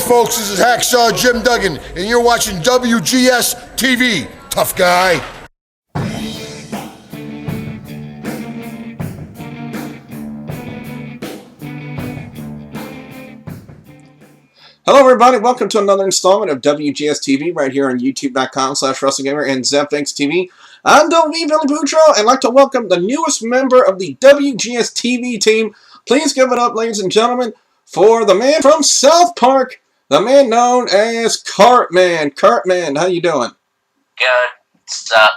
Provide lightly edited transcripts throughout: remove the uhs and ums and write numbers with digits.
folks, this is Hacksaw Jim Duggan, and you're watching WGS-TV. Tough guy. Hello everybody, welcome to another installment of WGS-TV right here on youtube.com/WrestleGamer and ZepX TV. I'm WWE Billy Boudreaux, and I'd like to welcome the newest member of the WGS-TV team. Please give it up, ladies and gentlemen, for the man from South Park, the man known as Cartman. Cartman, how you doing? Good. What's up?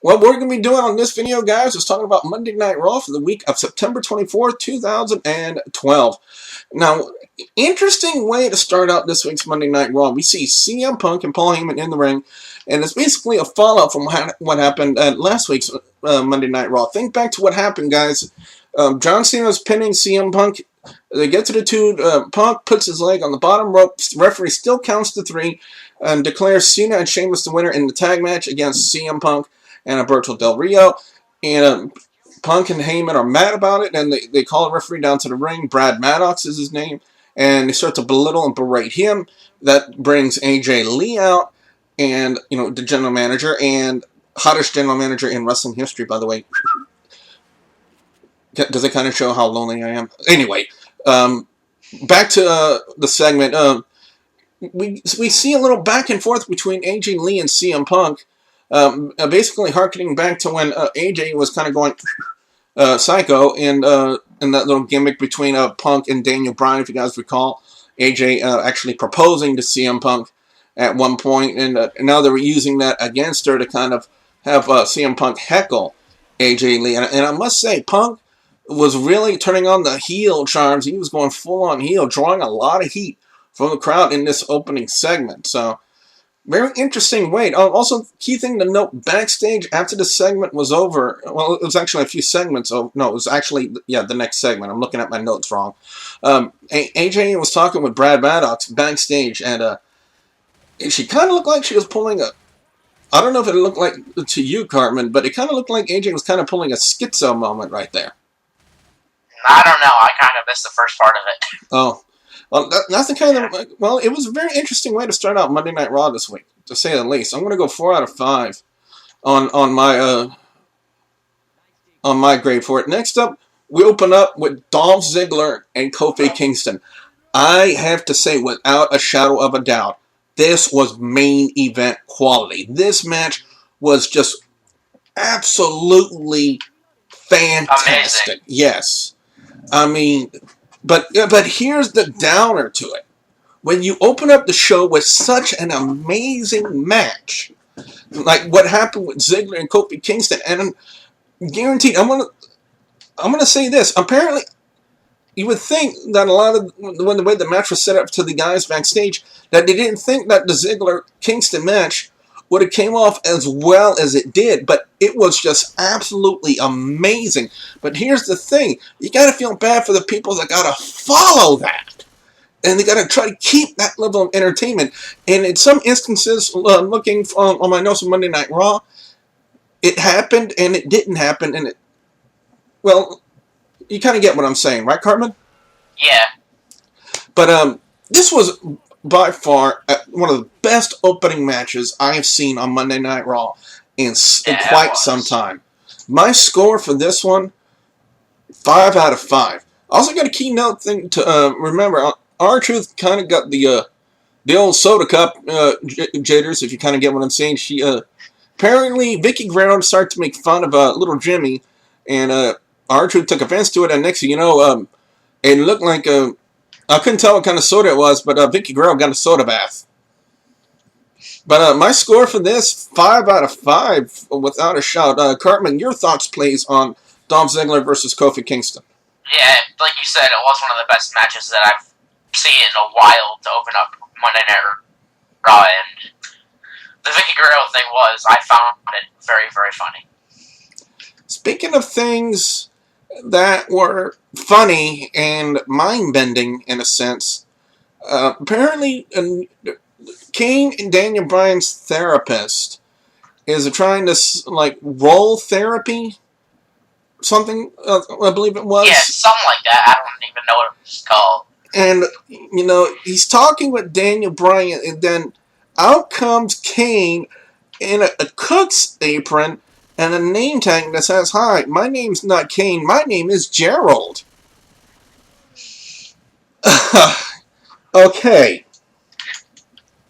What we're going to be doing on this video, guys, is talking about Monday Night Raw for the week of September 24th, 2012. Now, interesting way to start out this week's Monday Night Raw. We see CM Punk and Paul Heyman in the ring, and it's basically a fallout from what happened at last week's Monday Night Raw. Think back to what happened, guys. John Cena's pinning CM Punk. They get to the two. Punk puts his leg on the bottom rope. The referee still counts to 3 and declares Cena and Sheamus the winner in the tag match against CM Punk and Alberto Del Rio. And Punk and Heyman are mad about it, and they call the referee down to the ring. Brad Maddox is his name. And they start to belittle and berate him. That brings AJ Lee out, and, you know, the general manager, and hottest general manager in wrestling history, by the way. Does it kind of show how lonely I am? Anyway, back to the segment. We see a little back and forth between AJ Lee and CM Punk, basically harkening back to when AJ was kind of going psycho in that little gimmick between Punk and Daniel Bryan, if you guys recall. AJ actually proposing to CM Punk at one point, and now they were using that against her to kind of have CM Punk heckle AJ Lee. And I must say, Punk was really turning on the heel charms. He was going full-on heel, drawing a lot of heat from the crowd in this opening segment. So, very interesting way. Also, key thing to note, backstage after the segment was over, well, it was actually a few segments. No, it was actually, yeah, the next segment. I'm looking at my notes wrong. AJ was talking with Brad Maddox backstage, and she kind of looked like she was pulling a, I don't know if it looked like to you, Cartman, but it kind of looked like AJ was kind of pulling a schizo moment right there. I don't know. I kind of missed the first part of it. Oh. Well, that's the kind of, well, it was a very interesting way to start out Monday Night Raw this week, to say the least. I'm going to go 4 out of 5 on my grade for it. Next up, we open up with Dolph Ziggler and Kofi Kingston. I have to say, without a shadow of a doubt, this was main event quality. This match was just absolutely fantastic. Amazing. Yes. I mean, but here's the downer to it. When you open up the show with such an amazing match, like what happened with Ziggler and Kofi Kingston, and I'm guaranteed, I'm gonna say this. Apparently, you would think that a lot of when the way the match was set up to the guys backstage, that they didn't think that the Ziggler Kingston match would have came off as well as it did, but it was just absolutely amazing. But here's the thing. You got to feel bad for the people that got to follow that. And they got to try to keep that level of entertainment. And in some instances, looking on my notes of Monday Night Raw, it happened and it didn't happen. And well, you kind of get what I'm saying, right, Cartman? Yeah. But this was by far one of the best opening matches I have seen on Monday Night Raw in quite some time. My score for this one, 5 out of 5. Also got a keynote thing to remember. R-Truth kind of got the old soda cup jitters, if you kind of get what I'm saying. She apparently Vicky Guerrero started to make fun of little Jimmy, and R-Truth took offense to it. And next thing you know, it looked like I couldn't tell what kind of soda it was, but Vicky Guerrero got a soda bath. But my score for this, 5 out of 5, without a shout. Cartman, your thoughts, please, on Dolph Ziggler versus Kofi Kingston. Yeah, like you said, it was one of the best matches that I've seen in a while to open up Monday Night Raw, and the Vicky Guerrero thing I found it very, very funny. Speaking of things that were funny and mind-bending in a sense, apparently Kane and Daniel Bryan's therapist is trying to, like, role therapy, something, I believe it was. Yeah, something like that. I don't even know what it's called. And, he's talking with Daniel Bryan, and then out comes Kane in a cook's apron and a name tag that says, "Hi, my name's not Kane, my name is Gerald." Okay.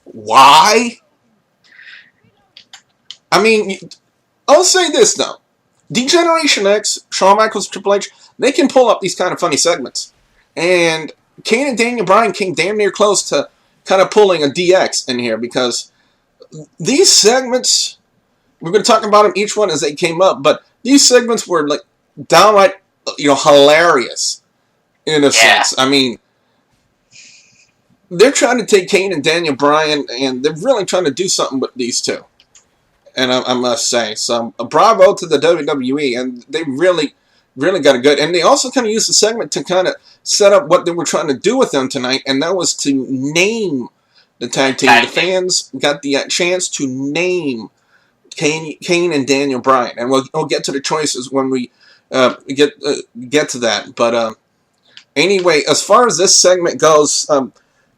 Why? I mean, I'll say this, though. D-Generation X, Shawn Michaels, Triple H, they can pull up these kind of funny segments. And Kane and Daniel Bryan came damn near close to kind of pulling a DX in here, because these segments, we're going to talk about them each one as they came up, but these segments were like downright, hilarious in a sense. I mean, they're trying to take Kane and Daniel Bryan, and they're really trying to do something with these two. And I must say, so bravo to the WWE, and they really, really got it good. And they also kind of used the segment to kind of set up what they were trying to do with them tonight, and that was to name the tag team. The fans got the chance to name Kane and Daniel Bryan, and we'll get to the choices when we get to that. But anyway, as far as this segment goes,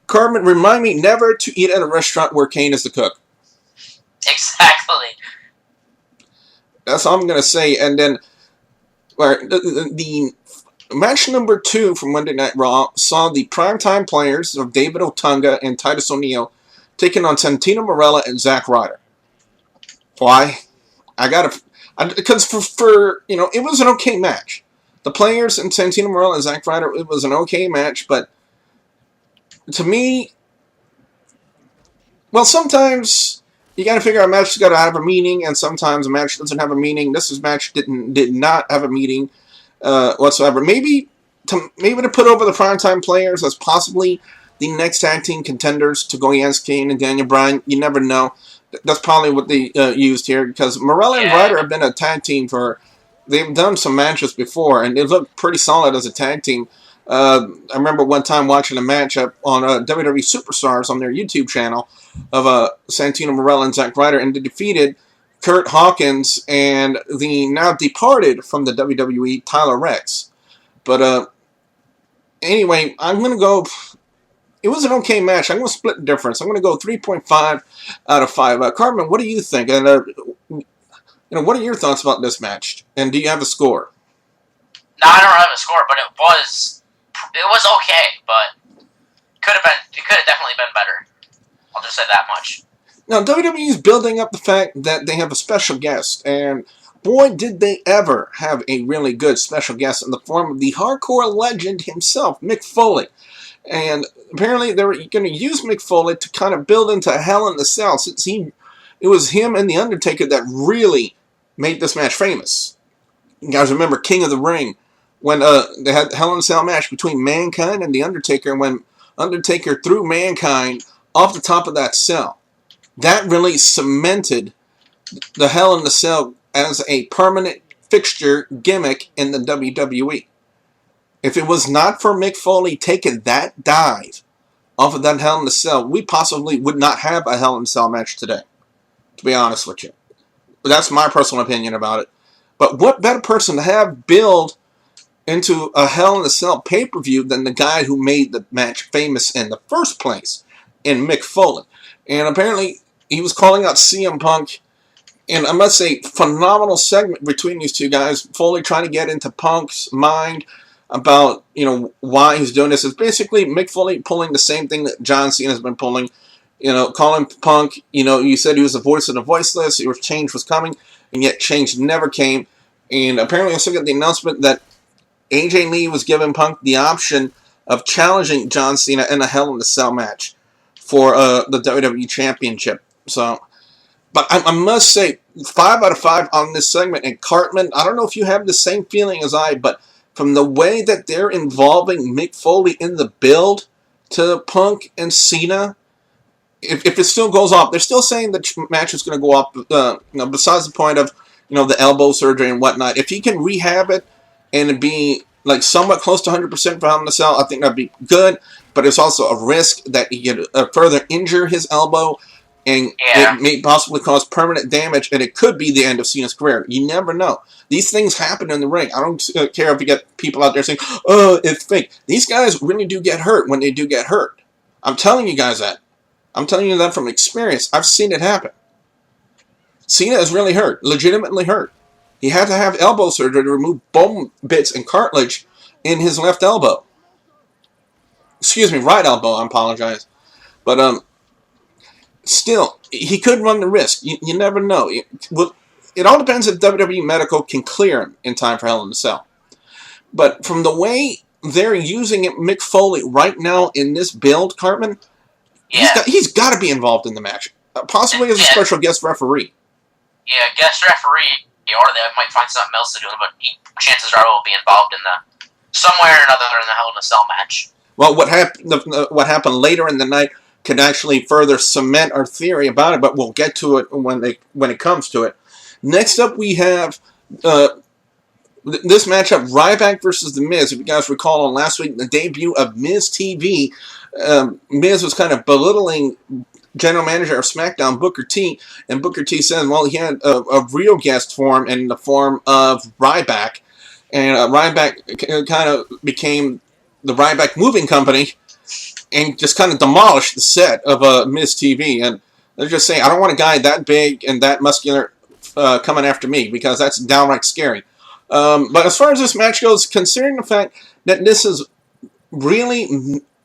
Cartman, remind me never to eat at a restaurant where Kane is the cook. Exactly. That's all I'm going to say. And then the match number 2 from Monday Night Raw saw the primetime players of David Otunga and Titus O'Neil taking on Santino Marella and Zack Ryder. Why? Because it was an okay match. The players and Santino Marella and Zack Ryder, it was an okay match, but to me, well, sometimes you got to figure out a match has got to have a meaning, and sometimes a match doesn't have a meaning. This match did not have a meaning whatsoever. Maybe to put over the primetime players as possibly the next tag team contenders to go against Kane and Daniel Bryan. You never know. That's probably what they used here, because Marella and Ryder have been a tag team they've done some matches before, and they've looked pretty solid as a tag team. I remember one time watching a matchup on WWE Superstars on their YouTube channel of Santino Marella and Zack Ryder, and they defeated Kurt Hawkins and the now departed from the WWE Tyler Rex. But anyway, I'm going to go. It was an okay match. I'm going to split the difference. I'm going to go 3.5 out of 5. Cartman, what do you think? And what are your thoughts about this match? And do you have a score? No, I don't have a score, but it was okay, but it could have definitely been better. I'll just say that much. Now, WWE is building up the fact that they have a special guest, and boy, did they ever have a really good special guest in the form of the hardcore legend himself, Mick Foley. And apparently they were going to use Mick Foley to kind of build into Hell in the Cell, since it was him and The Undertaker that really made this match famous. You guys remember King of the Ring, when they had the Hell in a Cell match between Mankind and The Undertaker, and when Undertaker threw Mankind off the top of that cell. That really cemented the Hell in a Cell as a permanent fixture gimmick in the WWE. If it was not for Mick Foley taking that dive off of that Hell in a Cell, we possibly would not have a Hell in a Cell match today, to be honest with you. That's my personal opinion about it. But what better person to have build into a Hell in a Cell pay-per-view than the guy who made the match famous in the first place, in Mick Foley. And apparently he was calling out CM Punk, and I must say, phenomenal segment between these two guys. Foley trying to get into Punk's mind about, why he's doing this. It's basically Mick Foley pulling the same thing that John Cena has been pulling, calling Punk, you said he was the voice of the voiceless, change was coming, and yet change never came. And apparently I also got the announcement that AJ Lee was giving Punk the option of challenging John Cena in a Hell in a Cell match for the WWE Championship. So, but I must say, 5 out of 5 on this segment. And Cartman, I don't know if you have the same feeling as I, but from the way that they're involving Mick Foley in the build to Punk and Cena, if it still goes off, they're still saying the match is going to go off, besides the point of, the elbow surgery and whatnot. If he can rehab it and be like somewhat close to 100% for Hell in a Cell, I think that'd be good. But it's also a risk that he could further injure his elbow and Yeah. it may possibly cause permanent damage, and it could be the end of Cena's career. You never know. These things happen in the ring. I don't care if you get people out there saying, "Oh, it's fake." These guys really do get hurt when they do get hurt. I'm telling you guys that. I'm telling you that from experience. I've seen it happen. Cena is really hurt, legitimately hurt. He had to have elbow surgery to remove bone bits and cartilage in his left elbow. Excuse me, right elbow. I apologize, but still, he could run the risk. You never know. It all depends if WWE Medical can clear him in time for Hell in a Cell. But from the way they're using it, Mick Foley right now in this build, Cartman, he's got to be involved in the match, possibly as a special guest referee. Yeah, guest referee, or they might find something else to do, but chances are will be involved in somewhere or another in the Hell in a Cell match. Well, what happened later in the night can actually further cement our theory about it, but we'll get to it when it comes to it. Next up, we have this matchup: Ryback versus The Miz. If you guys recall, on last week, the debut of Miz TV, Miz was kind of belittling General Manager of SmackDown, Booker T, and Booker T said, well, he had a real guest for him in the form of Ryback, and Ryback kind of became the Ryback Moving Company, and just kind of demolished the set of Miz TV. And they're just saying, I don't want a guy that big and that muscular coming after me, because that's downright scary. But as far as this match goes, considering the fact that this is really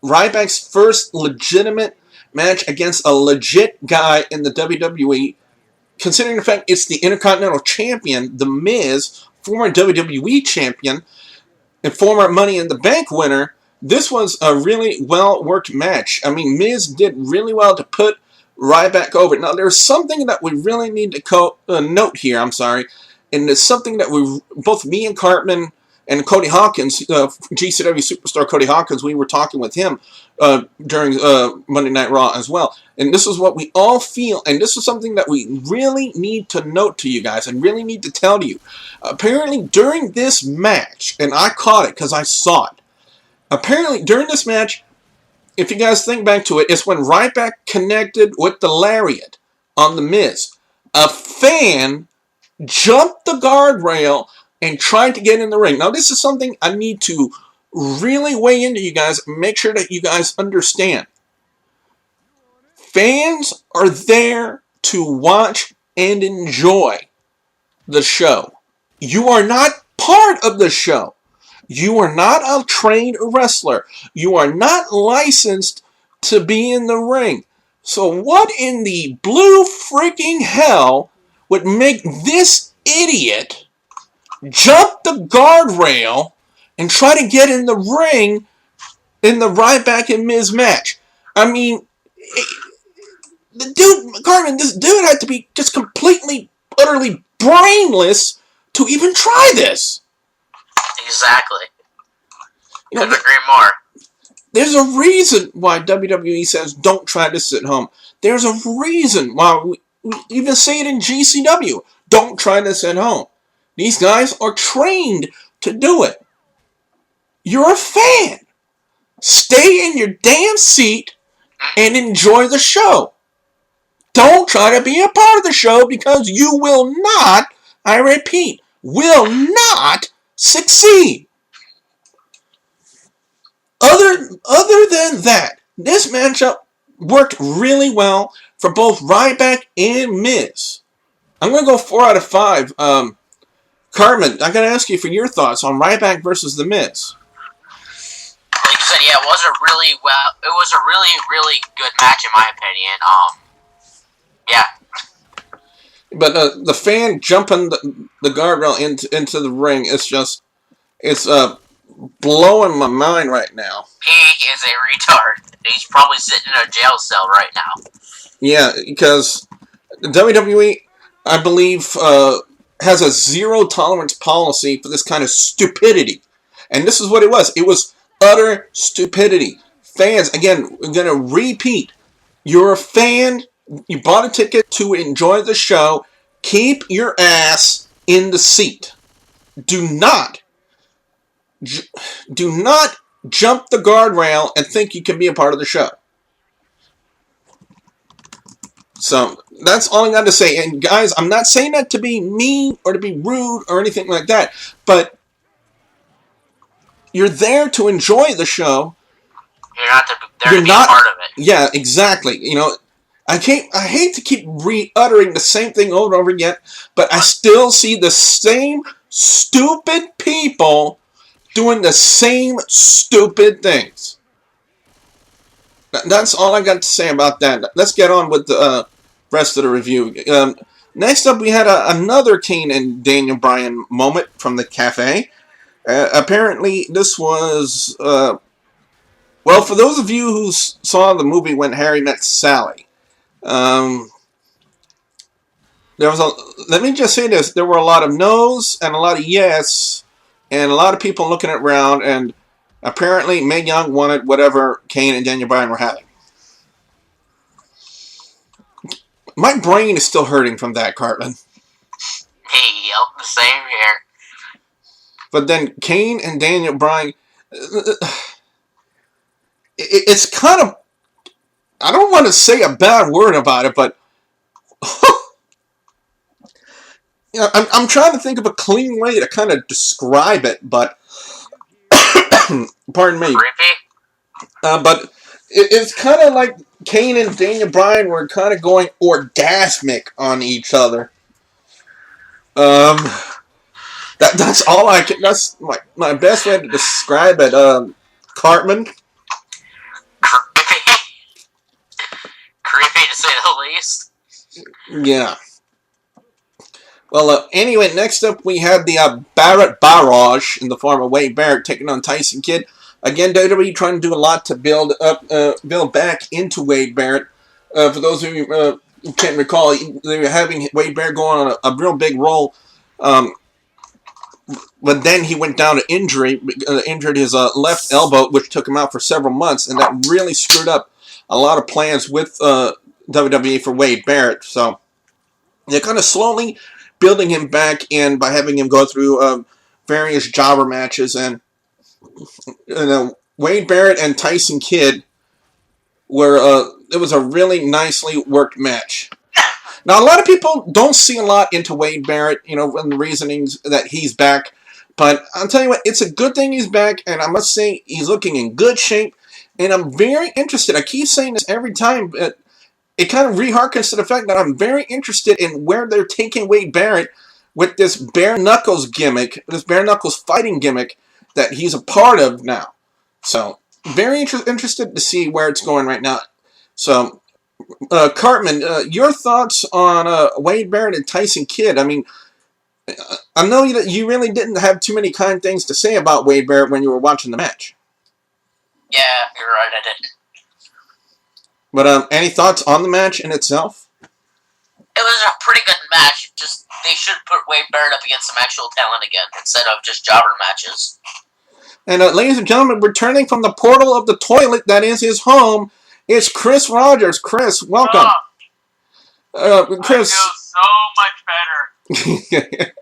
Ryback's first legitimate match against a legit guy in the WWE, considering the fact it's the Intercontinental Champion, The Miz, former WWE Champion, and former Money in the Bank winner, this was a really well-worked match. I mean, Miz did really well to put Ryback over. Now, there's something that we really need to note here, and it's something that both me and Cartman and Cody Hawkins, GCW superstar Cody Hawkins, we were talking with him during Monday Night Raw as well. And this is what we all feel, and this is something that we really need to note to you guys and really need to tell you. Apparently, during this match, and I caught it because I saw it, apparently, during this match, if you guys think back to it, it's when Ryback connected with the lariat on The Miz. A fan jumped the guardrail and tried to get in the ring. Now, this is something I need to really weigh into you guys and make sure that you guys understand. Fans are there to watch and enjoy the show. You are not part of the show. You are not a trained wrestler. You are not licensed to be in the ring. So what in the blue freaking hell would make this idiot jump the guardrail and try to get in the ring in the Ryback and Miz match? I mean, this dude had to be just completely, utterly brainless to even try this. Exactly. Couldn't agree more. There's a reason why WWE says don't try this at home. There's a reason why we even say it in GCW. Don't try this at home. These guys are trained to do it. You're a fan. Stay in your damn seat and enjoy the show. Don't try to be a part of the show, because you will not, I repeat, will not succeed. Other than that, this matchup worked really well for both Ryback and Miz. I'm going to go 4 out of 5. Cartman, I got to ask you for your thoughts on Ryback versus The Miz. Like you said, yeah, it was a really good match in my opinion. Yeah. But the fan jumping the guardrail into the ring, it's blowing my mind right now. He is a retard. He's probably sitting in a jail cell right now. Yeah, because WWE, I believe, has a zero tolerance policy for this kind of stupidity. And this is what it was. It was utter stupidity. Fans, again, we're going to repeat. You're a fan. You bought a ticket to enjoy the show. Keep your ass in the seat. Do not jump the guardrail and think you can be a part of the show. So that's all I got to say. And guys, I'm not saying that to be mean or to be rude or anything like that, but you're there to enjoy the show. You're not there to be a part of it. Yeah, exactly. You know, I hate to keep re-uttering the same thing over and over again, but I still see the same stupid people doing the same stupid things. That's all I got to say about that. Let's get on with the rest of the review. Next up, we had another Kane and Daniel Bryan moment from the cafe. Apparently, this was... well, for those of you who saw the movie When Harry Met Sally, there was let me just say this, there were a lot of no's and a lot of yes, and a lot of people looking around, and apparently Mae Young wanted whatever Kane and Daniel Bryan were having. My brain is still hurting from that, Cartman. Hey, yep, the same here. But then Kane and Daniel Bryan... it's kind of... I don't want to say a bad word about it, but... you know, I'm trying to think of a clean way to kind of describe it, but... pardon me. Creepy? But it's kind of like Kane and Daniel Bryan were kind of going orgasmic on each other. That's all I can... That's my best way to describe it. Cartman? Creepy. Creepy to say the least. Yeah. Well, anyway, next up we had the Barrett Barrage in the form of Wade Barrett taking on Tyson Kidd. Again, WWE trying to do a lot to build back into Wade Barrett. For those of you who can't recall, they were having Wade Barrett go on a real big roll. But then he went down to injury, injured his left elbow, which took him out for several months, and that really screwed up a lot of plans with WWE for Wade Barrett. So they're kind of slowly building him back in by having him go through various jobber matches, and Wade Barrett and Tyson Kidd were it was a really nicely worked match. Now, a lot of people don't see a lot into Wade Barrett, you know, and the reasonings that he's back. But I'll tell you what, it's a good thing he's back, and I must say he's looking in good shape. And I'm very interested. I keep saying this every time, but it kind of re-harkens to the fact that I'm very interested in where they're taking Wade Barrett with this bare knuckles gimmick, this bare knuckles fighting gimmick that he's a part of now. So, very interested to see where it's going right now. So, Cartman, your thoughts on Wade Barrett and Tyson Kidd? I mean, I know that you really didn't have too many kind things to say about Wade Barrett when you were watching the match. Yeah, you're right, I didn't. But any thoughts on the match in itself? It was a pretty good match. Just they should put Wade Barrett up against some actual talent again instead of just jobber matches. And ladies and gentlemen, returning from the portal of the toilet that is his home, it's Chris Rogers. Chris, welcome. Chris. I feel so much better.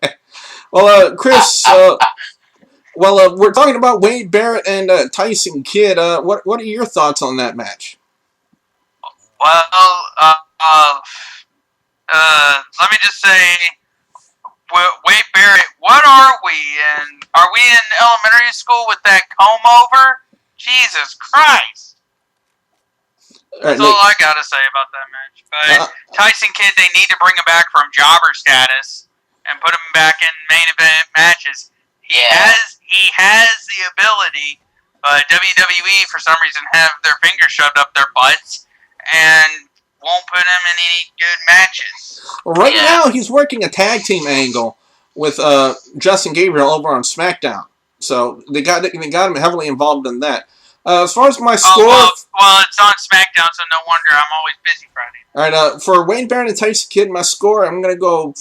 Well, Chris, we're talking about Wade Barrett and Tyson Kidd. What are your thoughts on that match? Well, let me just say, Wade Barrett, what are we in? Are we in elementary school with that comb over? Jesus Christ. That's all I gotta say about that match. But Tyson Kidd, they need to bring him back from jobber status and put him back in main event matches. He has the ability, but WWE for some reason have their fingers shoved up their butts and won't put him in any good matches. Well, right now he's working a tag team angle with Justin Gabriel over on SmackDown. So they got him heavily involved in that. As far as my score... well, it's on SmackDown, so no wonder I'm always busy Friday. All right, for Wade Barrett and Tyson Kidd, my score, I'm going to go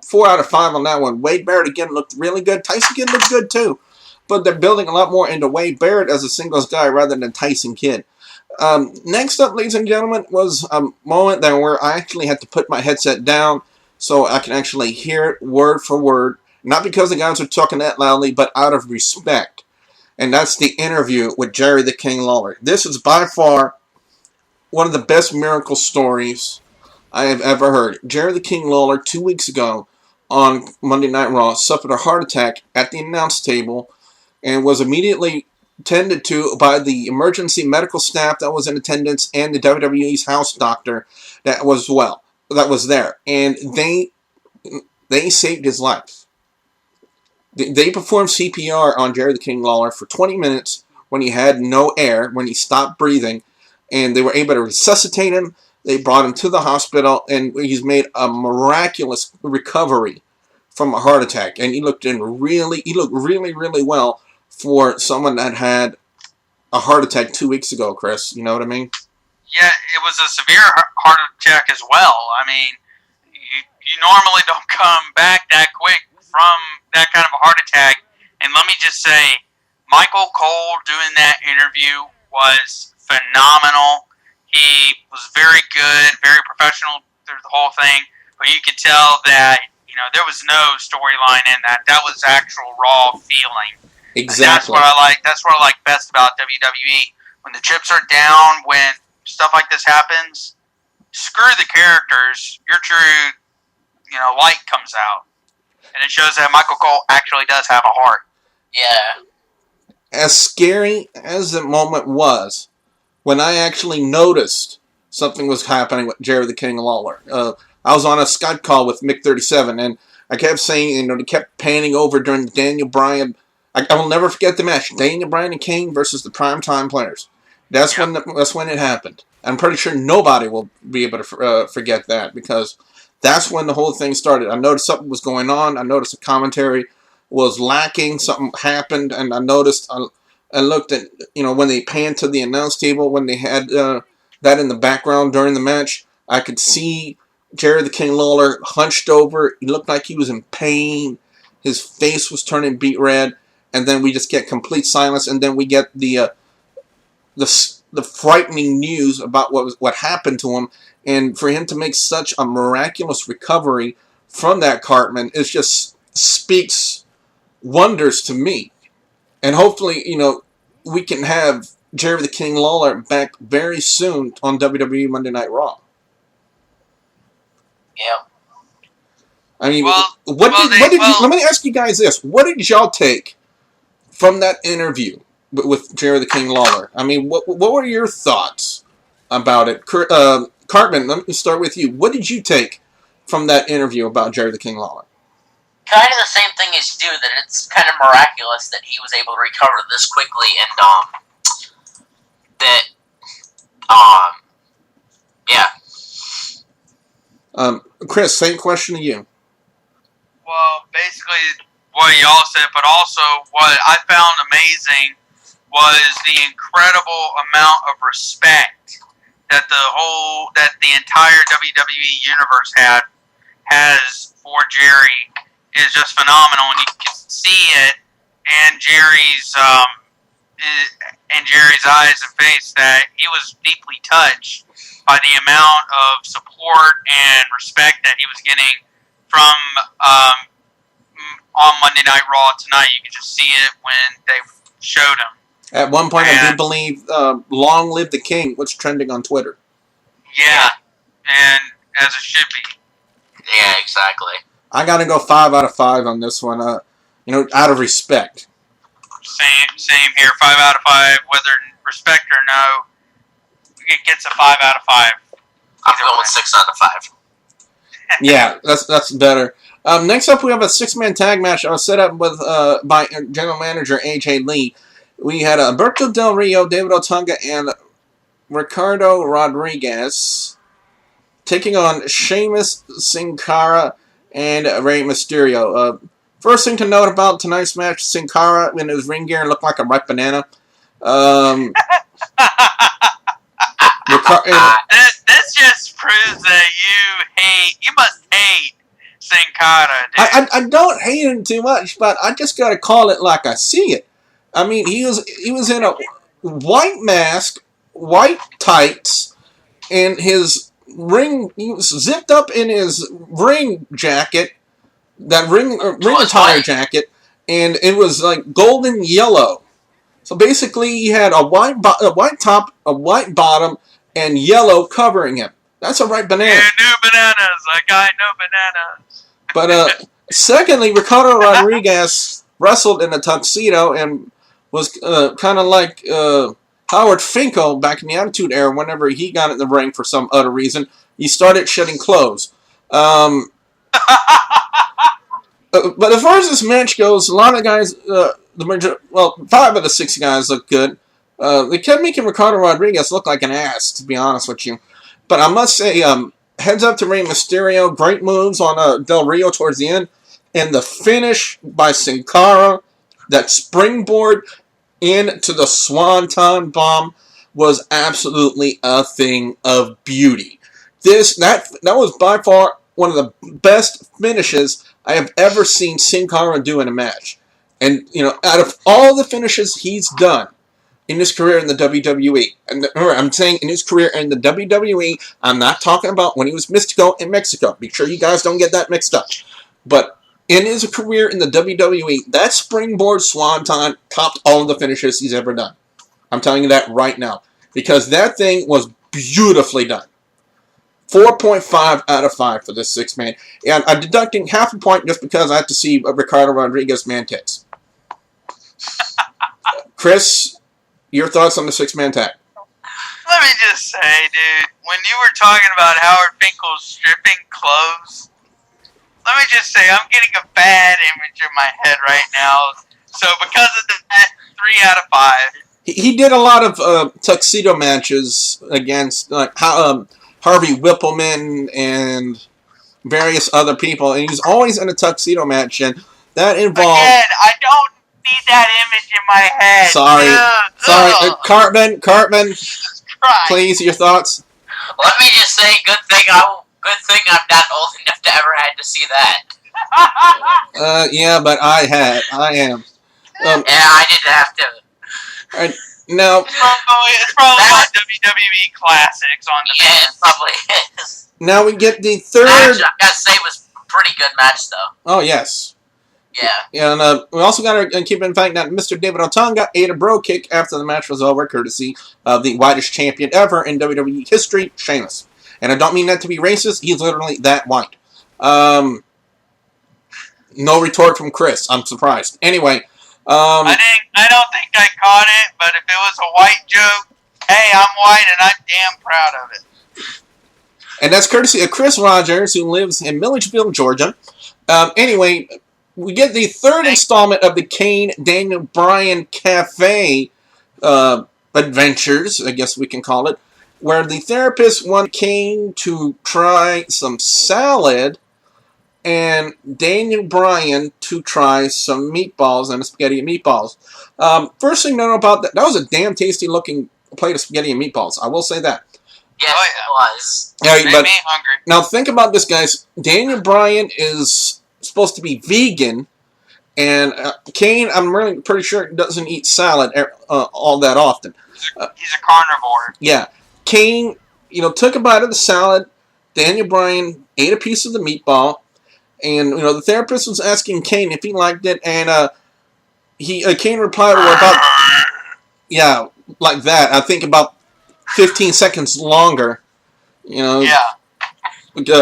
4 out of 5 on that one. Wade Barrett, again, looked really good. Tyson Kidd looked good, too. But they're building a lot more into Wade Barrett as a singles guy rather than Tyson Kidd. Next up, ladies and gentlemen, was a moment there where I actually had to put my headset down so I can actually hear it word for word. Not because the guys are talking that loudly, but out of respect. And that's the interview with Jerry the King Lawler. This is by far one of the best miracle stories I have ever heard. Jerry the King Lawler, 2 weeks ago on Monday Night Raw, suffered a heart attack at the announce table and was immediately tended to by the emergency medical staff that was in attendance and the WWE's house doctor that was there. And they saved his life. They performed CPR on Jerry the King Lawler for 20 minutes when he had no air, when he stopped breathing, and they were able to resuscitate him. They brought him to the hospital, and he's made a miraculous recovery from a heart attack. And he looked really, really well for someone that had a heart attack 2 weeks ago, Chris. You know what I mean? Yeah, it was a severe heart attack as well. I mean, you normally don't come back that quick from that kind of a heart attack. And let me just say, Michael Cole doing that interview was phenomenal. He was very good, very professional through the whole thing. But you could tell that, there was no storyline in that. That was actual raw feeling. Exactly. And that's what I like best about WWE. When the chips are down, when stuff like this happens, screw the characters. Your true, light comes out. And it shows that Michael Cole actually does have a heart. Yeah. As scary as the moment was, when I actually noticed something was happening with Jerry the King Lawler, I was on a Skype call with Mick37, and I kept saying, they kept panning over during the Daniel Bryan. I will never forget the match, Daniel Bryan and Kane versus the Primetime Players. That's when it happened. I'm pretty sure nobody will be able to forget that, because that's when the whole thing started. I noticed something was going on. I noticed the commentary was lacking. Something happened, and I noticed. I looked at when they panned to the announce table, when they had that in the background during the match. I could see Jerry the King Lawler hunched over. He looked like he was in pain. His face was turning beet red, and then we just get complete silence, and then we get the frightening news about what happened to him. And for him to make such a miraculous recovery from that, Cartman, it just speaks wonders to me. And hopefully, we can have Jerry the King Lawler back very soon on WWE Monday Night Raw. Yeah. I mean, let me ask you guys this. What did y'all take from that interview with Jerry the King Lawler? I mean, what were your thoughts about it? Cartman, let me start with you. What did you take from that interview about Jerry the King Lawler? Kind of the same thing as you do, that it's kind of miraculous that he was able to recover this quickly, and, Chris, same question to you. Well, basically what y'all said, but also what I found amazing was the incredible amount of respect that the entire WWE universe has for Jerry is just phenomenal, and you can see it in Jerry's eyes and face that he was deeply touched by the amount of support and respect that he was getting from on Monday Night Raw tonight. You could just see it when they showed him. At one point, I do believe "Long Live the King" was trending on Twitter. Yeah, and as it should be. Yeah, exactly. I gotta go 5 out of 5 on this one. Out of respect. Same here. 5 out of 5, whether respect or no, it gets a 5 out of 5. I'm going with 6 out of 5. Yeah, that's better. Next up, we have a 6-man tag match set up with by General Manager AJ Lee. We had Alberto Del Rio, David Otunga, and Ricardo Rodriguez taking on Sheamus, Sin Cara, and Rey Mysterio. First thing to note about tonight's match, Sin Cara in his ring gear looked like a ripe banana. This just proves that you must hate Sin Cara, dude. I don't hate him too much, but I just gotta call it like I see it. I mean, he was in a white mask, white tights, and his ring. He was zipped up in his ring jacket, that ring attire jacket, and it was like golden yellow. So basically, he had a white top, a white bottom, and yellow covering him. That's a ripe banana. Yeah, new bananas. I got no bananas. But secondly, Ricardo Rodriguez wrestled in a tuxedo and was kind of like Howard Finkel back in the Attitude Era. Whenever he got in the ring for some other reason, he started shedding clothes. But as far as this match goes, a lot of guys, 5 of the 6 guys look good. They kept making Ricardo Rodriguez look like an ass, to be honest with you. But I must say, heads up to Rey Mysterio. Great moves on Del Rio towards the end. And the finish by Sin Cara, that springboard into the Swanton Bomb, was absolutely a thing of beauty. That was by far one of the best finishes I have ever seen Sin Cara do in a match. And, out of all the finishes he's done in his career in the WWE, and remember, I'm saying in his career in the WWE, I'm not talking about when he was Mystico in Mexico. Be sure you guys don't get that mixed up. But in his career in the WWE, that springboard swanton topped all of the finishes he's ever done. I'm telling you that right now. Because that thing was beautifully done. 4.5 out of 5 for this 6-man. And I'm deducting half a point just because I have to see Ricardo Rodriguez man tits. Chris, your thoughts on the 6-man tag? Let me just say, dude, when you were talking about Howard Finkel stripping clothes, let me just say, I'm getting a bad image in my head right now. So because of that, 3 out of 5. He did a lot of tuxedo matches against Harvey Whippleman and various other people, and he's always in a tuxedo match, and that involved... Again, I don't need that image in my head. Sorry. Cartman, please, your thoughts? Let me just say, good thing I'm not old enough to ever had to see that. Yeah, but I am. Yeah, I didn't have to. Alright, now... It's probably on WWE Classics on the Yeah, it probably is. Now we get the third... Match, I gotta say, it was a pretty good match, though. Oh, yes. Yeah. And we also got to keep in fact that Mr. David Otunga ate a bro kick after the match was over, courtesy of the whitest champion ever in WWE history, Sheamus. And I don't mean that to be racist. He's literally that white. No retort from Chris. I'm surprised. Anyway. I don't think I caught it, but if it was a white joke, hey, I'm white and I'm damn proud of it. And that's courtesy of Chris Rogers, who lives in Milledgeville, Georgia. Anyway, we get the third installment of the Kane Daniel Bryan Cafe adventures, I guess we can call it, where the therapist wanted Kane to try some salad and Daniel Bryan to try some meatballs and spaghetti and meatballs. First thing to know about that was a damn tasty looking plate of spaghetti and meatballs. I will say that. Yes, it was. Yeah, Made but me hungry. now think about this, guys. Daniel Bryan is supposed to be vegan, and Kane, I'm really pretty sure, doesn't eat salad all that often. He's a carnivore. Yeah. Kane, took a bite of the salad. Daniel Bryan ate a piece of the meatball. And, the therapist was asking Kane if he liked it, and Kane replied, yeah, like that. I think about 15 seconds longer. Yeah.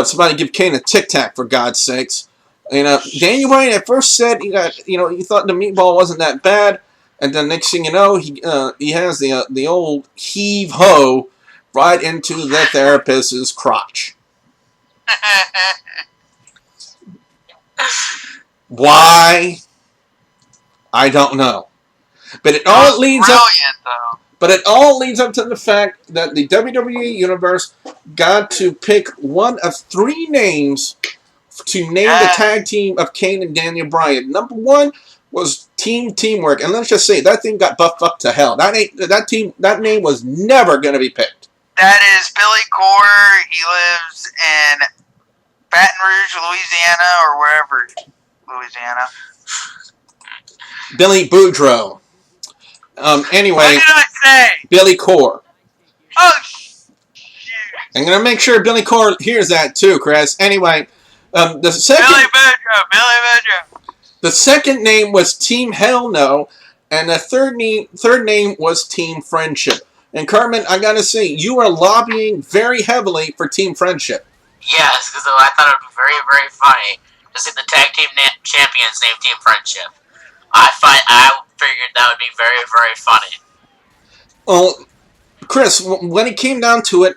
Somebody give Kane a Tic Tac, for God's sakes. Daniel Bryan at first said, he thought the meatball wasn't that bad, and then next thing you know, he has the old heave-ho right into the therapist's crotch. Why? I don't know. But it all leads up. Though. But it all leads up to the fact that the WWE Universe got to pick one of 3 names to name the tag team of Kane and Daniel Bryan. Number 1 was Teamwork, and let's just say that thing got buffed up to hell. That name was never going to be picked. That is Billy Core. He lives in Baton Rouge, Louisiana, or wherever. Louisiana. Billy Boudreaux. Anyway. What did I say? Billy Core. Oh, shoot. I'm going to make sure Billy Core hears that too, Chris. Anyway, the second... Billy Boudreaux. The second name was Team Hell No, and the third name was Team Friendship. And Cartman, I gotta say, you are lobbying very heavily for Team Friendship. Yes, because I thought it would be very, very funny to see the tag team champions named Team Friendship. I figured that would be very, very funny. Well, Chris, when it came down to it,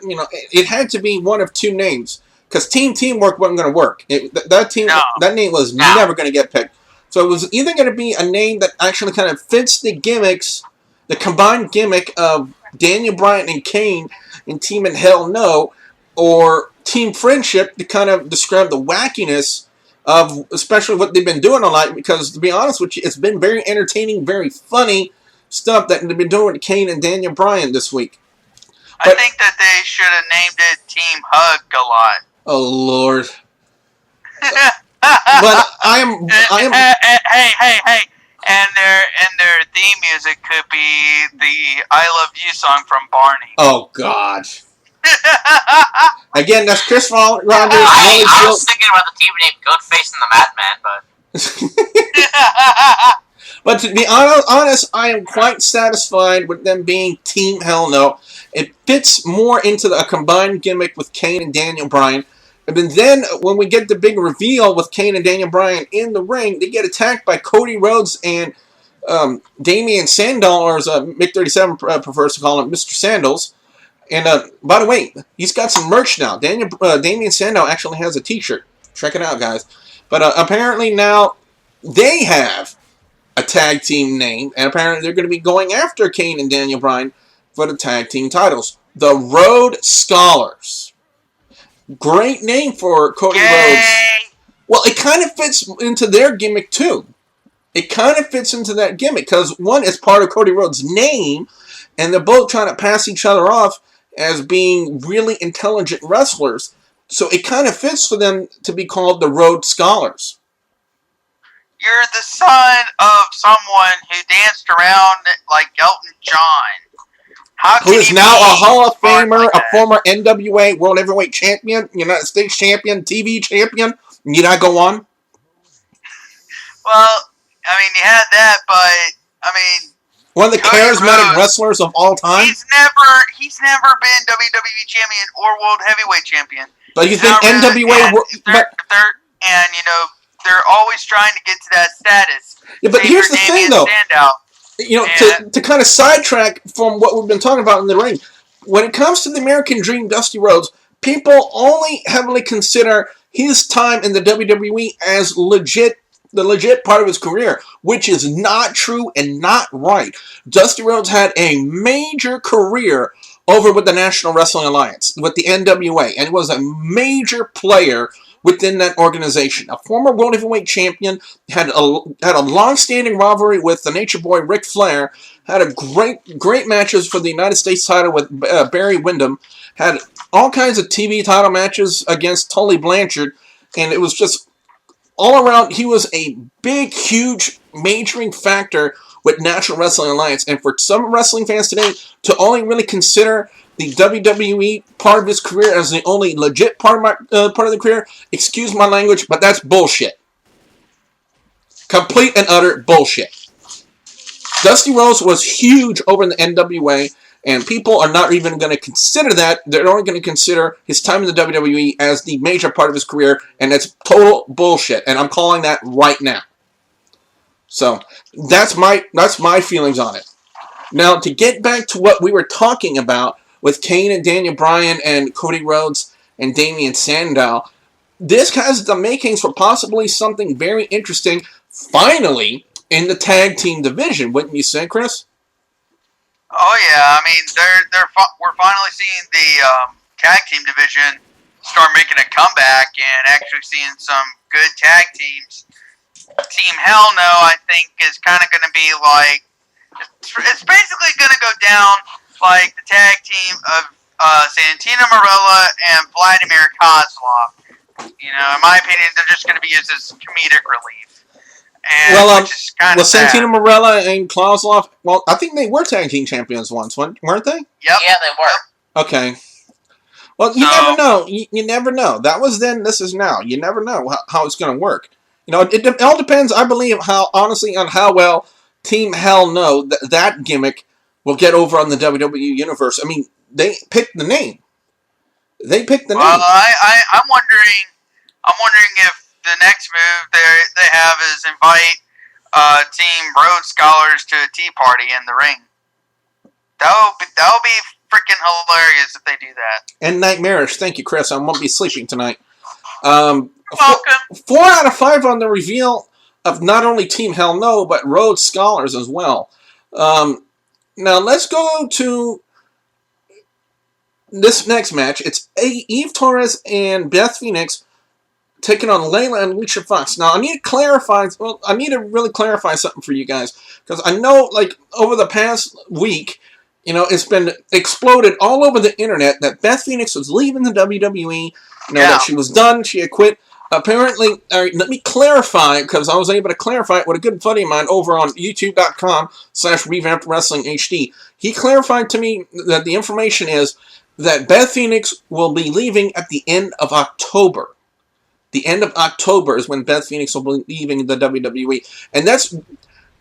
it had to be one of two names because Teamwork wasn't going to work. That name was never going to get picked. So it was either going to be a name that actually kind of fits the gimmicks, the combined gimmick of Daniel Bryan and Kane in Team and Hell No, or Team Friendship to kind of describe the wackiness of especially what they've been doing all night. Because to be honest with you, it's been very entertaining, very funny stuff that they've been doing with Kane and Daniel Bryan this week. I think that they should have named it Team Hug a lot. Oh Lord! But I am. Hey! And their theme music could be the "I Love You" song from Barney. Oh God! Again, that's Chris Rogers. I was thinking about the team named Goatface and the Madman, but. But to be honest, I am quite satisfied with them being Team Hell No. It fits more into a combined gimmick with Kane and Daniel Bryan. And then when we get the big reveal with Kane and Daniel Bryan in the ring, they get attacked by Cody Rhodes and Damien Sandow, or as Mick37 prefers to call him, Mr. Sandals. And by the way, he's got some merch now. Damien Sandow actually has a t-shirt. Check it out, guys. But apparently now they have a tag team name, and apparently they're going to be going after Kane and Daniel Bryan for the tag team titles. The Road Scholars. Great name for Cody Rhodes. Well, it kind of fits into their gimmick, too. It kind of fits into that gimmick, because one is part of Cody Rhodes' name, and they're both trying to pass each other off as being really intelligent wrestlers. So it kind of fits for them to be called the Road Scholars. You're the son of someone who danced around like Elton John. Who is now a Hall of Famer, a former NWA World Heavyweight Champion, United States Champion, TV Champion. Need I go on? Well, I mean, you had that, but, I mean... One of the charismatic wrestlers of all time? He's never been WWE Champion or World Heavyweight Champion. But he's been NWA... They're always trying to get to that status. Yeah, but here's the thing, though. To kind of sidetrack from what we've been talking about in the ring, when it comes to the American Dream, Dusty Rhodes, people only heavily consider his time in the WWE as the legit part of his career, which is not true and not right. Dusty Rhodes had a major career over with the National Wrestling Alliance, with the NWA, and was a major player within that organization. A former World Heavyweight Champion, had a long-standing rivalry with the Nature Boy Ric Flair, had a great matches for the United States title with Barry Windham, had all kinds of TV title matches against Tully Blanchard, and it was just all around, he was a big, huge, majoring factor with National Wrestling Alliance. And for some wrestling fans today to only really consider the WWE part of his career as the only legit part of the career, excuse my language, but that's bullshit. Complete and utter bullshit. Dusty Rhodes was huge over in the NWA, and people are not even going to consider that. They're only going to consider his time in the WWE as the major part of his career, and that's total bullshit. And I'm calling that right now. So that's my feelings on it. Now, to get back to what we were talking about with Kane and Daniel Bryan and Cody Rhodes and Damien Sandow, this has the makings for possibly something very interesting, finally, in the tag team division, wouldn't you say, Chris? Oh yeah, I mean, we're finally seeing the tag team division start making a comeback and actually seeing some good tag teams. Team Hell No, I think, is kind of going to be like, it's basically going to go down like the tag team of Santino Marella and Vladimir Kozlov. You know, in my opinion, they're just going to be used as comedic relief. And which is kind of sad. Santino Marella and Kozlov, well, I think they were tag team champions once, weren't they? Yep. Yeah, they were. Okay. Well, you never know. You never know. That was then, this is now. You never know how it's going to work. You know, it all depends, I believe, honestly, on how well Team Hell No, that gimmick, will get over on the WWE Universe. I mean, they picked the name. They picked the name. I'm wondering if the next move they have is invite Team Rhodes Scholars to a tea party in the ring. That'll be freaking hilarious if they do that. And nightmarish. Thank you, Chris. I won't be sleeping tonight. Welcome. 4 out of 5 on the reveal of not only Team Hell No, but Rhodes Scholars as well. Now let's go to this next match. It's Eve Torres and Beth Phoenix taking on Layla and Alicia Fox. Now I need to really clarify something for you guys, because I know, like, over the past week, it's been exploded all over the internet that Beth Phoenix was leaving the WWE. That she was done. She had quit. Apparently, let me clarify, because I was able to clarify it with a good buddy of mine over on youtube.com/RevampedWrestlingHD. He clarified to me that the information is that Beth Phoenix will be leaving at the end of October. The end of October is when Beth Phoenix will be leaving the WWE. And that's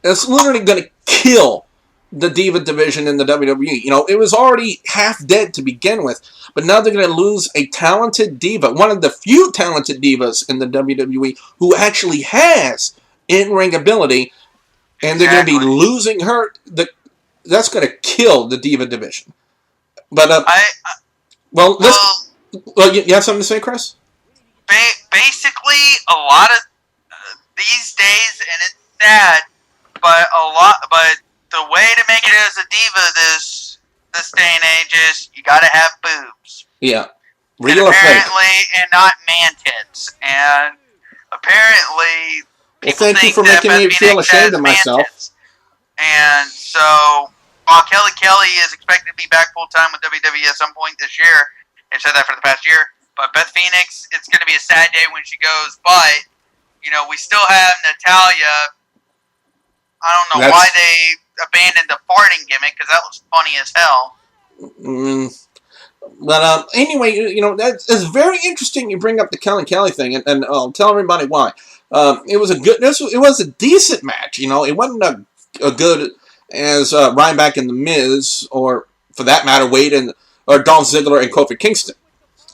literally going to kill the Diva division in the WWE. It was already half dead to begin with, but now they're going to lose a talented diva, one of the few talented divas in the WWE who actually has in-ring ability, and they're going to be losing her. That's going to kill the Diva division. But you have something to say, Chris? Basically, a lot of these days, and it's sad, but the way to make it as a diva this day and age is you got to have boobs. Yeah, real and apparently, and not man tits. And apparently, people thank you for making me feel ashamed of myself. And so, while Kelly is expected to be back full time with WWE at some point this year, they've said that for the past year. But Beth Phoenix, it's going to be a sad day when she goes. But we still have Natalya. I don't know why they abandoned the farting gimmick, because that was funny as hell. But anyway, that's very interesting. You bring up the Kelly thing, and I'll tell everybody why. It was a decent match. It wasn't a good as Ryback and The Miz, or for that matter, Wade or Dolph Ziggler and Kofi Kingston.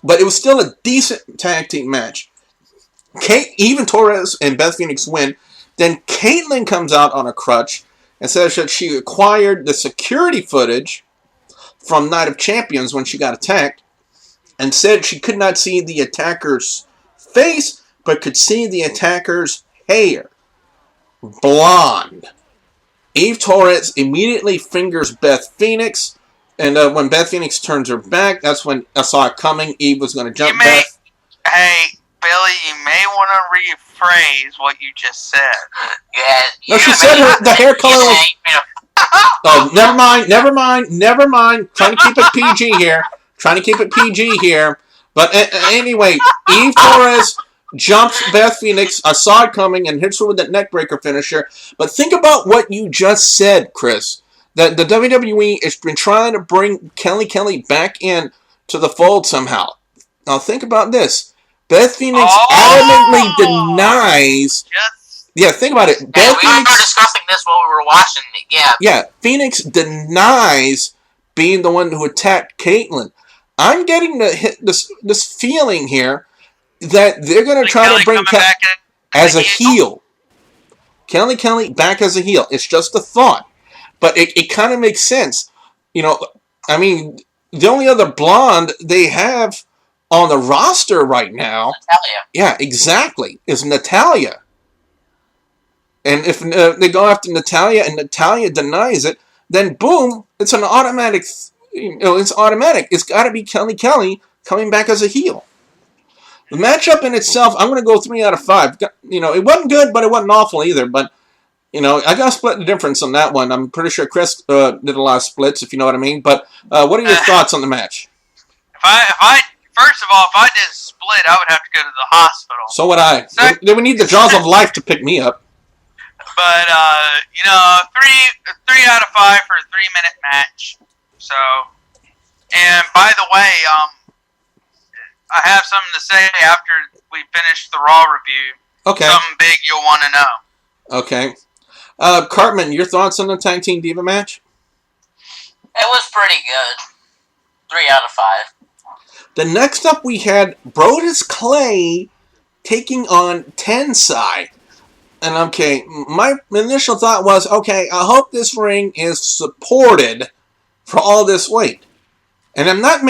But it was still a decent tag team match. Even Torres and Beth Phoenix win. Then Caitlyn comes out on a crutch and says that she acquired the security footage from Night of Champions when she got attacked, and said she could not see the attacker's face, but could see the attacker's hair. Blonde. Eve Torres immediately fingers Beth Phoenix, and when Beth Phoenix turns her back, that's when I saw it coming. Eve was going to jump Beth. Hey, Billy, you may want to rephrase what you just said. Yeah. No, she said the hair color was... Oh, never mind. Trying to keep it PG here. But anyway, Eve Torres jumps Beth Phoenix. I saw it coming and hits her with that neckbreaker finisher. But think about what you just said, Chris. That the WWE has been trying to bring Kelly back in to the fold somehow. Now think about this. Beth Phoenix adamantly denies... Yeah, think about it. We were discussing this while we were watching it, Yeah, Phoenix denies being the one who attacked Caitlyn. I'm getting this feeling here that they're going to try to bring Kelly as a heel. Kelly back as a heel. It's just a thought. But it kind of makes sense. I mean, the only other blonde they have on the roster right now... Natalya. Yeah, exactly. Is Natalya. And if they go after Natalya and Natalya denies it, then boom, it's an automatic. It's automatic. It's got to be Kelly coming back as a heel. The matchup in itself, I'm going to go 3 out of 5. It wasn't good, but it wasn't awful either. But I got to split the difference on that one. I'm pretty sure Chris did a lot of splits, if you know what I mean. But what are your thoughts on the match? First of all, if I did split, I would have to go to the hospital. So would I. They would need the jaws of life to pick me up. But, 3 out of 5 for a 3-minute match. So, and by the way, I have something to say after we finish the Raw review. Okay. Something big you'll want to know. Okay. Cartman, your thoughts on the Tag Team Diva match? It was pretty good. 3 out of 5. The next up we had Brodus Clay taking on Tensai. And okay, my initial thought was, okay, I hope this ring is supported for all this weight. And I'm not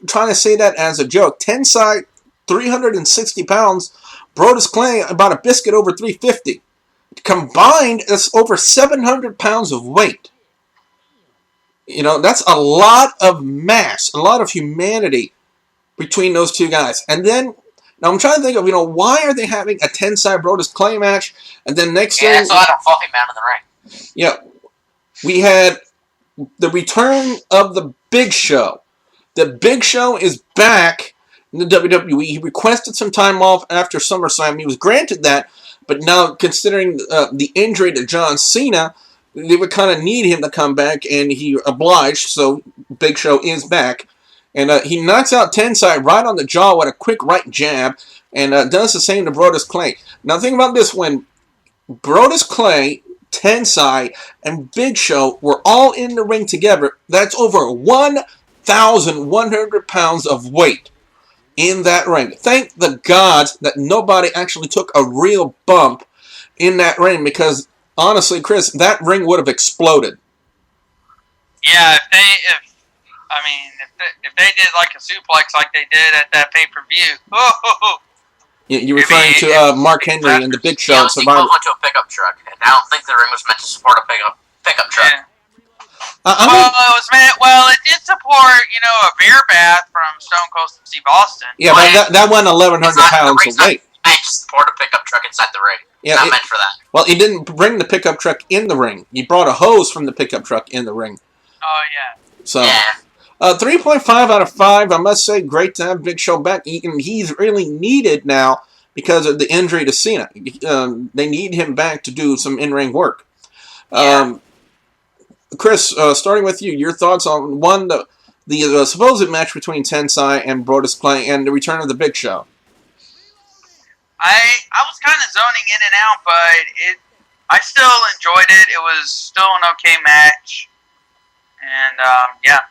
trying to say that as a joke. Tensai, 360 pounds. Brodus Clay, about a biscuit over 350. Combined, that's over 700 pounds of weight. You know, that's a lot of mass, a lot of humanity between those two guys. And then, now I'm trying to think of, why are they having a Tensai Brodus Clay match? And then next thing... Yeah, it's a lot of fluffy man in the ring. Yeah. We had the return of the Big Show. The Big Show is back in the WWE. He requested some time off after SummerSlam. He was granted that, but now considering the injury to John Cena, they would kind of need him to come back, and he obliged, so Big Show is back. And he knocks out Tensai right on the jaw with a quick right jab, and does the same to Brodus Clay. Now think about this, when Brodus Clay, Tensai, and Big Show were all in the ring together, that's over 1,100 pounds of weight in that ring. Thank the gods that nobody actually took a real bump in that ring, because honestly, Chris, that ring would have exploded. Yeah, if they did like a suplex like they did at that pay-per-view. You're referring to Mark Henry and the Big Show. Yeah, it was equivalent to a pickup truck, and I don't think the ring was meant to support a pickup truck. Yeah. It did support, a beer bath from Stone Cold Steve Austin. Yeah, but that won 1,100 pounds of weight. I just support a pickup truck inside the ring. Yeah, it's not meant for that. Well, he didn't bring the pickup truck in the ring. He brought a hose from the pickup truck in the ring. Oh, yeah. So, yeah. 3.5 out of 5. I must say, great to have Big Show back. He's really needed now because of the injury to Cena. They need him back to do some in-ring work. Yeah. Chris, starting with you, your thoughts on the supposed match between Tensai and Brodus Clay and the return of the Big Show. I was kind of zoning in and out, but I still enjoyed it. It was still an okay match, and yeah,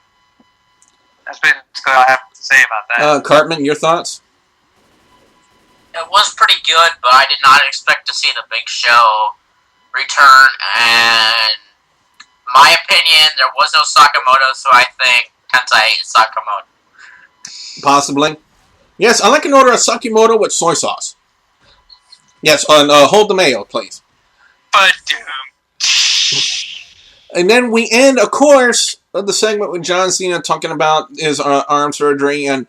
that's basically all I have to say about that. Cartman, your thoughts? It was pretty good, but I did not expect to see the Big Show return, and my opinion, there was no Sakamoto, so I think Tensai hates Sakamoto. Possibly. Yes, I'd like an order of Sakimoto with soy sauce. Yes, and hold the mayo, please. But and then we end, of course, the segment with John Cena talking about his arm surgery, and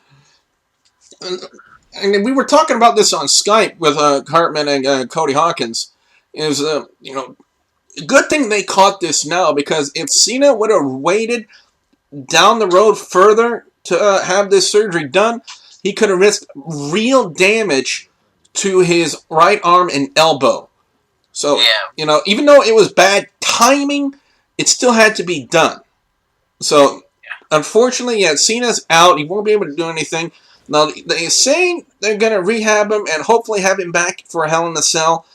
we were talking about this on Skype with Cartman and Cody Hawkins. Is good thing they caught this now, because if Cena would have waited down the road further to have this surgery done, he could have risked real damage to his right arm and elbow. So, yeah. Even though it was bad timing, it still had to be done. So, unfortunately, Cena's out. He won't be able to do anything. Now, they're saying they're going to rehab him and hopefully have him back for Hell in a Cell.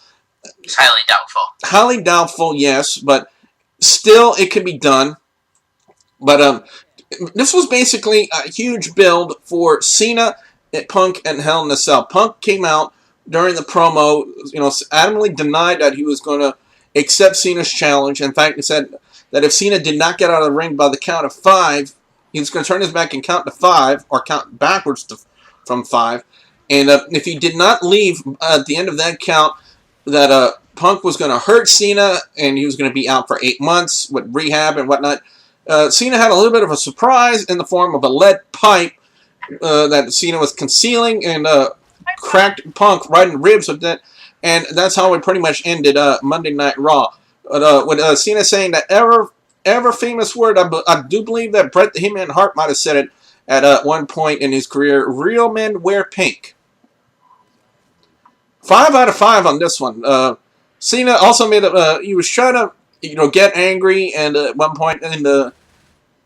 It's highly doubtful. Highly doubtful, yes, but still it can be done. But this was basically a huge build for Cena, Punk, and Hell in a Cell. Punk came out during the promo, adamantly denied that he was going to accept Cena's challenge. In fact, he said that if Cena did not get out of the ring by the count of 5, he was going to turn his back and count to 5, or count backwards from 5. And if he did not leave at the end of that count, that Punk was going to hurt Cena, and he was going to be out for 8 months with rehab and whatnot. Cena had a little bit of a surprise in the form of a lead pipe that Cena was concealing, and cracked Punk right in the ribs with that, and that's how we pretty much ended Monday Night Raw. With Cena saying that ever famous word, I do believe that Bret the Hitman Hart might have said it at one point in his career: "Real men wear pink." 5 out of 5 on this one. Cena also made he was trying to get angry, and at one point in the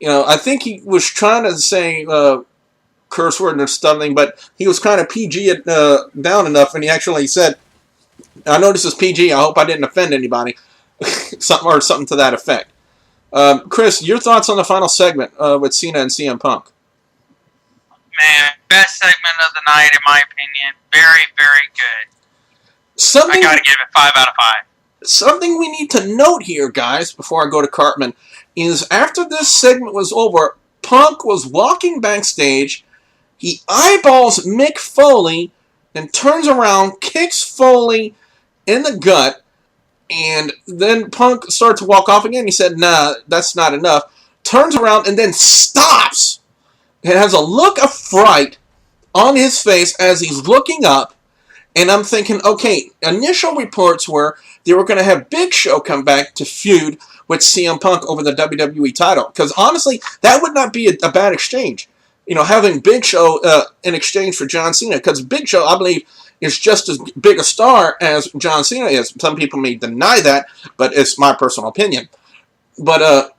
I think he was trying to say curse word or something, but he was kind of PG it down enough, and he actually said, "I know this is PG. I hope I didn't offend anybody," something to that effect. Chris, your thoughts on the final segment with Cena and CM Punk? Man, best segment of the night, in my opinion. Very, very good. Something, I gotta give it 5 out of 5. Something we need to note here, guys, before I go to Cartman, is after this segment was over, Punk was walking backstage. He eyeballs Mick Foley and turns around, kicks Foley in the gut, and then Punk starts to walk off again. He said, nah, that's not enough. Turns around and then stops. It has a look of fright on his face as he's looking up. And I'm thinking, okay, initial reports were they were going to have Big Show come back to feud with CM Punk over the WWE title. Because honestly, that would not be a bad exchange. You know, having Big Show in exchange for John Cena. Because Big Show, I believe, is just as big a star as John Cena is. Some people may deny that, but it's my personal opinion. But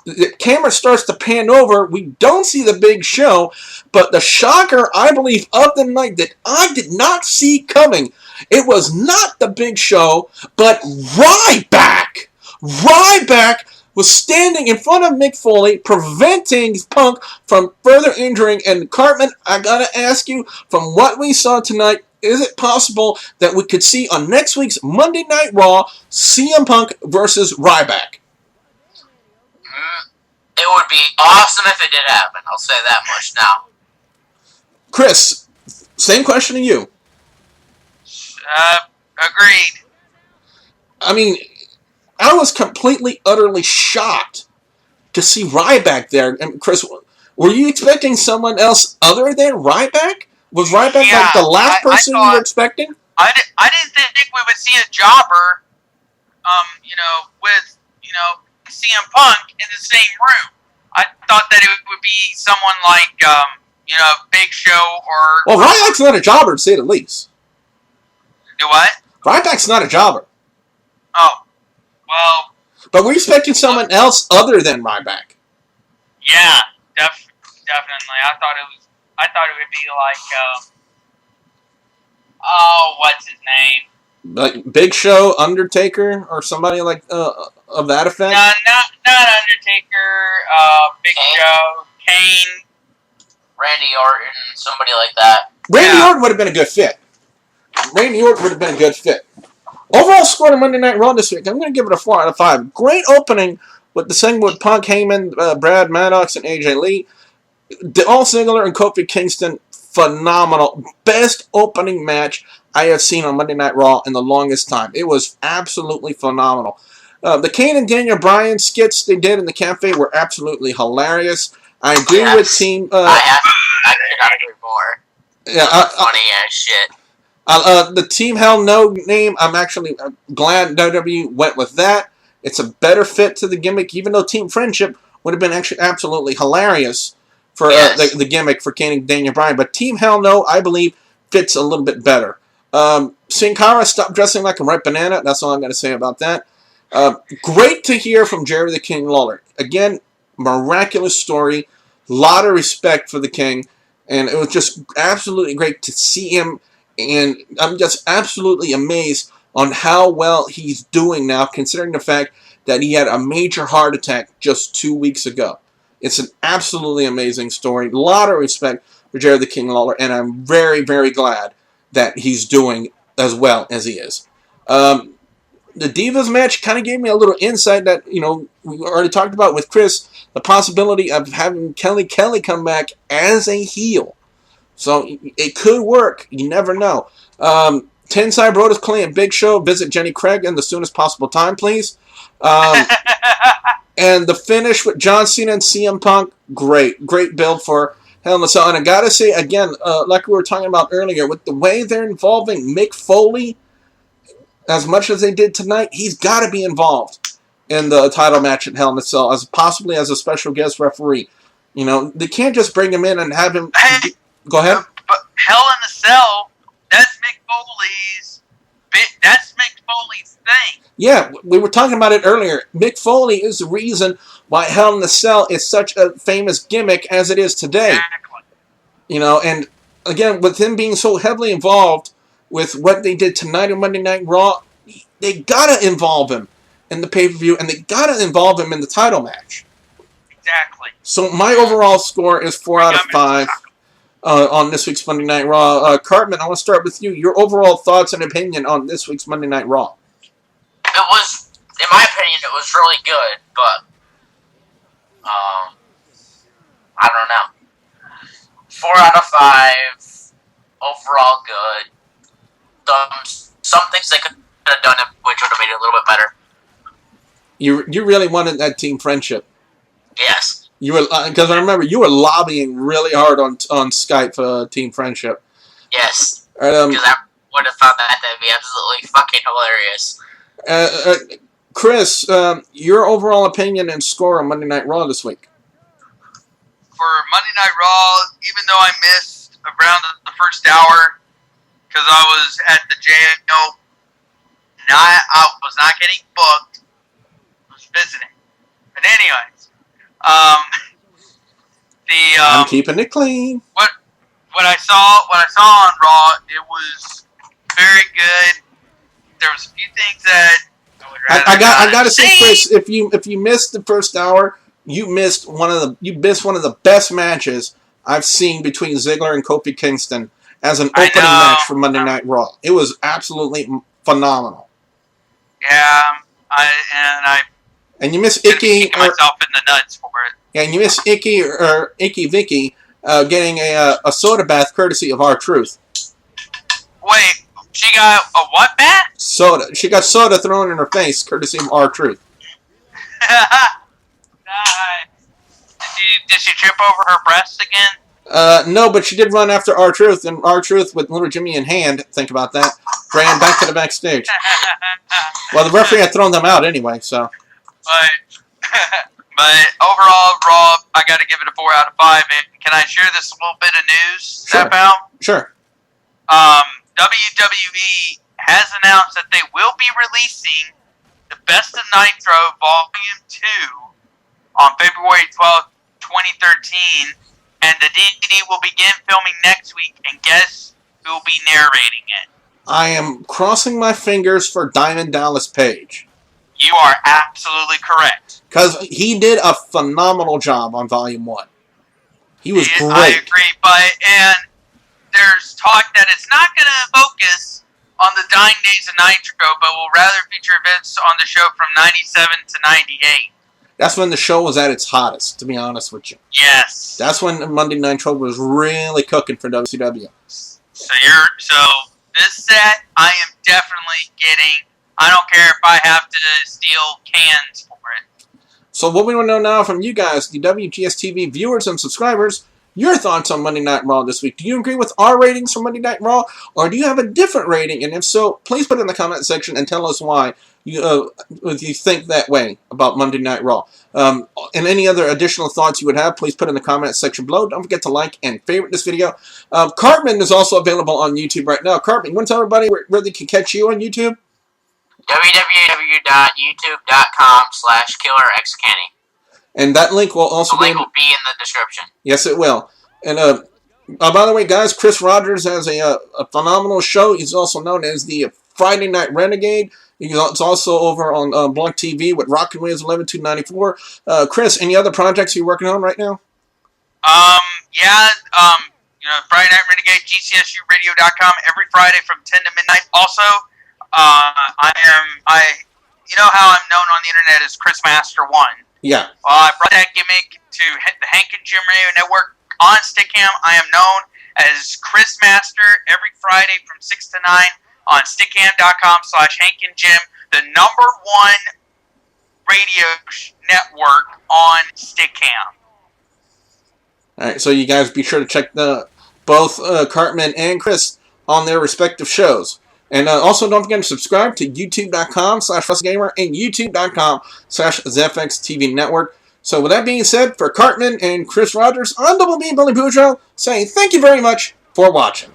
the camera starts to pan over. We don't see the Big Show, but the shocker, I believe, of the night that I did not see coming, it was not the Big Show, but Ryback. Ryback was standing in front of Mick Foley, preventing Punk from further injuring. And Cartman, I gotta ask you, from what we saw tonight, is it possible that we could see on next week's Monday Night Raw CM Punk versus Ryback? It would be awesome if it did happen. I'll say that much now. Chris, same question to you. Agreed. I mean, I was completely, utterly shocked to see Ryback there. And Chris, were you expecting someone else other than Ryback? Was Ryback like the last person you were expecting? I didn't think we would see a jobber, with, CM Punk in the same room. I thought that it would be someone like, Big Show or... Well, Ryback's not a jobber, to say the least. Do what? Ryback's not a jobber. Oh, well... But we're expecting someone else other than Ryback. Yeah, definitely. I thought it would be like, what's his name? Like Big Show, Undertaker, or somebody like of that effect? No, not Undertaker, Big Show, Kane. Randy Orton, somebody like that. Randy Orton would have been a good fit. Overall score to Monday Night Raw this week, I'm going to give it a 4 out of 5. Great opening with the segment with Punk, Heyman, Brad Maddox, and AJ Lee. Dolph Ziggler and Kofi Kingston, phenomenal. Best opening match I have seen on Monday Night Raw in the longest time. It was absolutely phenomenal. The Kane and Daniel Bryan skits they did in the cafe were absolutely hilarious. I agree with Team... I cannot agree more. Yeah, funny as shit. The Team Hell No name, I'm actually glad WWE went with that. It's a better fit to the gimmick, even though Team Friendship would have been actually absolutely hilarious for the gimmick for Kane and Daniel Bryan. But Team Hell No, I believe, fits a little bit better. Sin Cara stopped dressing like a ripe banana. That's all I'm going to say about that. Great to hear from Jerry the King Lawler. Again, miraculous story. Lot of respect for the King. And it was just absolutely great to see him. And I'm just absolutely amazed on how well he's doing now, considering the fact that he had a major heart attack just 2 weeks ago. It's an absolutely amazing story. A lot of respect for Jerry the King Lawler. And I'm very, very glad that he's doing as well as he is. The Divas match kind of gave me a little insight that, we already talked about with Chris, the possibility of having Kelly come back as a heel. So it could work. You never know. Tensai Brodus Clay and Big Show visit Jenny Craig in the soonest possible time, please. And the finish with John Cena and CM Punk, great build for Hell in a Cell. And I gotta say, again, like we were talking about earlier, with the way they're involving Mick Foley, as much as they did tonight, he's got to be involved in the title match at Hell in a Cell, possibly as a special guest referee. They can't just bring him in and have him... Go ahead. But Hell in a Cell, that's Mick Foley's thing. Yeah, we were talking about it earlier. Mick Foley is the reason why Hell in a Cell is such a famous gimmick as it is today. Exactly. And again, with him being so heavily involved with what they did tonight on Monday Night Raw, they gotta involve him in the pay-per-view, and they got to involve him in the title match. Exactly. So my overall score is 4 out of 5 on this week's Monday Night Raw. Cartman, I want to start with you. Your overall thoughts and opinion on this week's Monday Night Raw. It was, in my opinion, it was really good, but I don't know. 4 out of 5, overall good. Some things they could have done, which would have made it a little bit better. You really wanted that team friendship. Yes. You were, because I remember you were lobbying really hard on Skype for team friendship. Yes. Because I would have found that to be absolutely fucking hilarious. Chris, your overall opinion and score on Monday Night Raw this week? For Monday Night Raw, even though I missed around the first hour because I was at the jail, I was not getting booked. I was visiting. But anyways, I'm keeping it clean. What I saw on Raw, it was very good. There was a few things that I got to say, Chris, if you missed the first hour, you missed one of the best matches I've seen between Ziggler and Kofi Kingston as an opening match for Monday Night Raw. It was absolutely phenomenal. Yeah, and you miss Icky myself in the nuts for it. Yeah, and you miss Icky Vicky getting a soda bath courtesy of R-Truth. Wait, she got a what bath? Soda. She got soda thrown in her face courtesy of R-Truth. Did she trip over her breasts again? No, but she did run after R-Truth, and R-Truth with little Jimmy in hand, think about that, ran back to the backstage. Well, the referee had thrown them out anyway, so. But overall, Raw, I got to give it a 4 out of 5. And can I share this little bit of news that I found? Sure. WWE has announced that they will be releasing the Best of Nitro Volume 2 on February 12th, 2013, and the DVD will begin filming next week, and guess who will be narrating it? I am crossing my fingers for Diamond Dallas Page. You are absolutely correct. Because he did a phenomenal job on Volume 1. He was great. I agree, and there's talk that it's not going to focus on the dying days of Nitro, but will rather feature events on the show from 97 to 98. That's when the show was at its hottest, to be honest with you. Yes. That's when Monday Nitro was really cooking for WCW. So this set, I am definitely getting. I don't care if I have to steal cans for it. So what we want to know now from you guys, the WGS-TV viewers and subscribers, your thoughts on Monday Night Raw this week. Do you agree with our ratings for Monday Night Raw, or do you have a different rating? And if so, please put it in the comment section and tell us why you think that way about Monday Night Raw. And any other additional thoughts you would have, please put in the comment section below. Don't forget to like and favorite this video. Cartman is also available on YouTube right now. Cartman, you want to tell everybody where they can catch you on YouTube? www.youtube.com/KillerXKenny. And that link will also be in the description. Yes, it will. And by the way, guys, Chris Rogers has a phenomenal show. He's also known as the Friday Night Renegade. It's also over on Blog TV with Rockin' Wiz 11294. Chris, any other projects you're working on right now? Friday Night Renegade, GCSUradio.com every Friday from 10 to midnight. Also, you know how I'm known on the internet as Chris Master 1. Yeah. I brought that gimmick to the Hank and Jim Radio Network on Stickam. I am known as Chris Master every Friday from 6 to 9 on Stickam.com/Hank and Jim, the #1 radio network on Stickam. All right, so you guys be sure to check both Cartman and Chris on their respective shows. And also, don't forget to subscribe to youtube.com/WrestleGamer and youtube.com/ZFXTV Network. So with that being said, for Cartman and Chris Rogers, I'm Double B Billy Boudreaux saying thank you very much for watching.